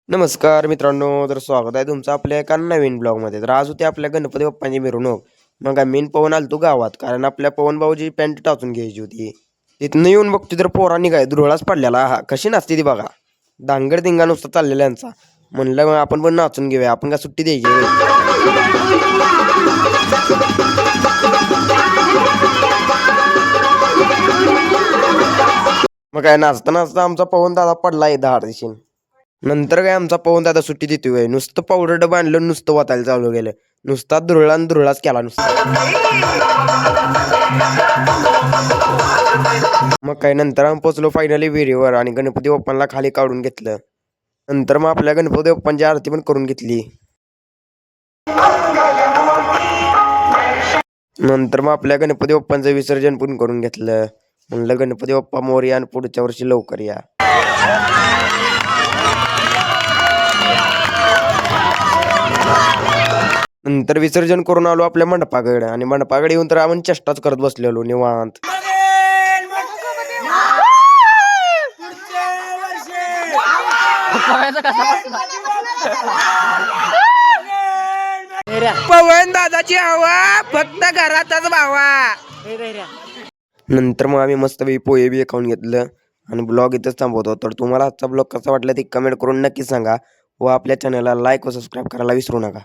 नमस्कार मित्रांनो, तर स्वागत आहे तुमचं आपल्या एका नवीन ब्लॉगमध्ये. तर आज होती आपल्या गणपती बाप्पांची मिरवणूक. मग आम्ही पवन आलतो गावात, कारण आपल्या पवन भाऊची पॅन्ट टाचून घ्यायची होती. तिथनं येऊन बघतो तर पोरांनी काय धुरळाच पडलेला. हा कशी नाचते ती बघा, दांगड दिंगा नुसता चाललेला यांचा. म्हणलं मग आपण पण नाचून घेऊया, आपण का सुट्टी द्यायची होय? मग काय नाचता नाचता आमचा पवन दादा पडला धाड दिशीन. नंतर काय आमचा पवन दादा सुट्टी देतोय, नुसतं पावडर डबा आणलं, नुसतं वाचायला चालू केलं. नुसता धुरळा आणि धुरळाच केला नुसता. मग काय नंतर आम्ही पोचलो फायनली विहिरीवर आणि गणपती बाप्पांना खाली काढून घेतलं. नंतर मग आपल्या गणपती बाप्पांची आरती पण करून घेतली. नंतर मग आपल्या गणपती बाप्पांचं विसर्जन पण करून घेतलं. म्हणलं गणपती बाप्पा मोरया आणि पुढच्या वर्षी लवकर या. नंतर विसर्जन करून आलो आपल्या मंडपाकडे आणि मंडपाकडे येऊन तर आपण चेष्टाच करत बसलेलो निवांत. पवन दादाची हवा फक्त घरातच भावा. नंतर मग आम्ही मस्त पोहे बी खाऊन घेतलं आणि ब्लॉग इथंच थांबवतो. तर तुम्हाला आजचा ब्लॉग कसा वाटला ते कमेंट करून नक्की सांगा व आपल्या चॅनलला लाईक व सबस्क्राईब करायला विसरू नका.